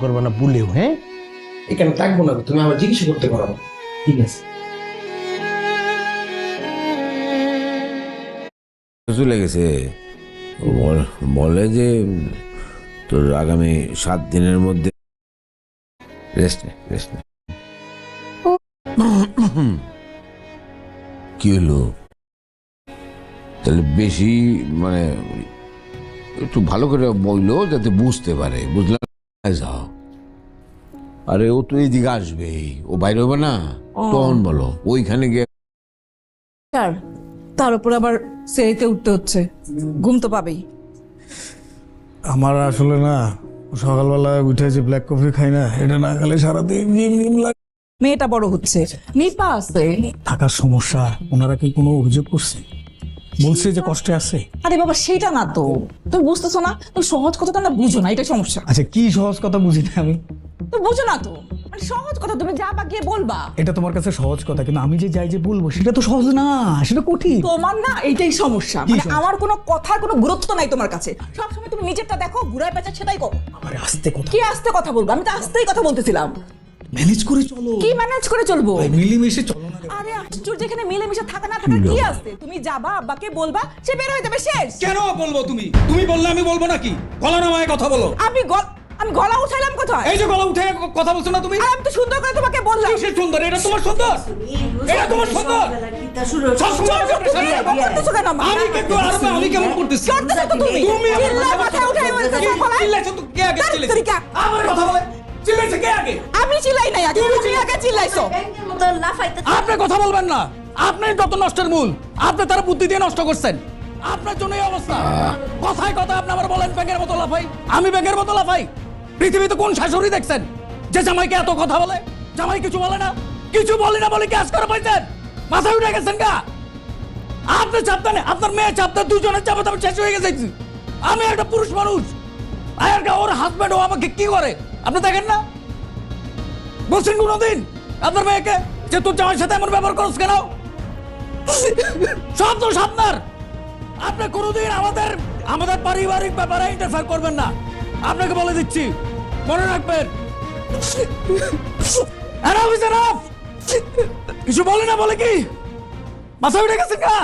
করবে না ভুলেও। হ্যাঁ, এখানে থাকবো না, তুমি আমার জিজ্ঞাসা করতে পারো। ঠিক আছে, চলে গেছে। বলে যে তোর আগামী 7 দিনের মধ্যে রেস্ট নে। কি হলো? তাহলে বেশি মানে একটু ভালো করে বললো যাতে বুঝতে পারে, বুঝলাম? যাও। আরে ও তো এইদিকে আসবে, ও বাইরে হবে না তখন বলো। ওইখানে গিয়ে তার উপর আবার সেরিতে উঠতে হচ্ছে, ঘুম তো পাবেই। আমার আসলে না সকালবেলা উঠে যে ব্ল্যাক কফি খাই না, এটা না খেলে সারাদিন জিম লাগে। মেয়েটা বড় হচ্ছে, নিপা আছে। থাকার সমস্যা, ওনারা কি কোনো অভিযোগ করছে? বলছে যে কষ্টে আছে? আরে বাবা সেটা না তো, তুমি বুঝতেছো না, তুমি সহজ কথাটা না বুঝো না, এটা সমস্যা। আচ্ছা কি সহজ কথা বুঝি না আমি? তুমি বুঝো না তো, মানে সহজ কথা তুমি যা বা গিয়ে বলবা। এটা তোমার কাছে সহজ কথা, কিন্তু আমি যে যাই যে বলবো সেটা তো সহজ না, সেটা কঠিন। তোমার না এইটাই সমস্যা, কি মানে সমস্যা? আমার কোনো কথার কোনো গুরুত্ব নাই তোমার কাছে। সবসময় তুমি নিজেরটা দেখো, ঘুরায় পেঁচা সেটাই করো। আবার আস্তে কথা, কি আস্তে কথা বলবো? আমি তো আস্তেই কথা বলতেছিলাম। ম্যানেজ করে চলো। কি ম্যানেজ করে চলবো? মিলেমিশে চলো না। আরে আশ্চর্য, যেখানে মিলেমিশে থাকা না থাকা কি আছে? তুমি যাবা, আব্বাকে বলবা, সে বের হয়ে যাবে, শেষ। কেন বলবো? তুমি বললে আমি বলবো নাকি? গলা নামায় কথা বলো। আমি গলা উঠাইলাম কোথায়? এই যে গলা উঠে কথা বলছো না তুমি। আর আমি তো সুন্দর করে তোমাকে বললাম। কিসের সুন্দর? এটা তোমার সুন্দর? এটা তোমার সুন্দর? সবসময় আমার তুমি সামনে এরকম করতেছো কেন, মা? আমি কেমন করতেছি? করতেছো তো তুমি। চিল্লায় মাথায় উঠাই বলতেছো গলায়। চিল্লাইছো তো কে আগে? চিল্লাইছো তাড়াতাড়ি কা। আমার কথা বলে চিল্লাইছে কে আগে? আমি চিল্লাই নাই আগে, তুমি আগে চিল্লাইছো। আপনি কথা বলবেন না। আপনি যত নষ্টের মূল, আপনি তার বুদ্ধি দিয়ে নষ্ট করছেন। আপনার জন্য এই অবস্থা। কথায় কথা আপনি আবার বলেন ব্যাঙের মতো লাফাই। আমি ব্যাঙের মতো লাফাই? পৃথিবীতে কোন শাশুড়ি দেখছেন যে জামাইকে এত কথা বলে? জামাই কিছু বলে না, কিছু বলে না বলে গ্যাস করে পাইছেন? মাথায় উঠে গেছেন গা? আপনি চাপতেন, আপনার মেয়ে চাপতেন, দুজনের চাপত আমি শেষ হয়ে গেছি। আমি একটা পুরুষ মানুষ, আর ওর হাজবেন্ড ও আমাকে কি করে আপনি দেখেন না? বলছেন কোনদিন আপনার মেয়েকে যে তোর জামাইয়ের সাথে এমন ব্যবহার করছ কেন? সব দোষ আপনার। আপনি কোনদিন আমাদের পারিবারিক ব্যাপারে ইন্টারফেয়ার করবেন না, আপনাকে বলে দিচ্ছি, মনে রাখবেন। Enough is enough! কিছু বলে না বলে কি মাথা উঠে গেছেন গা?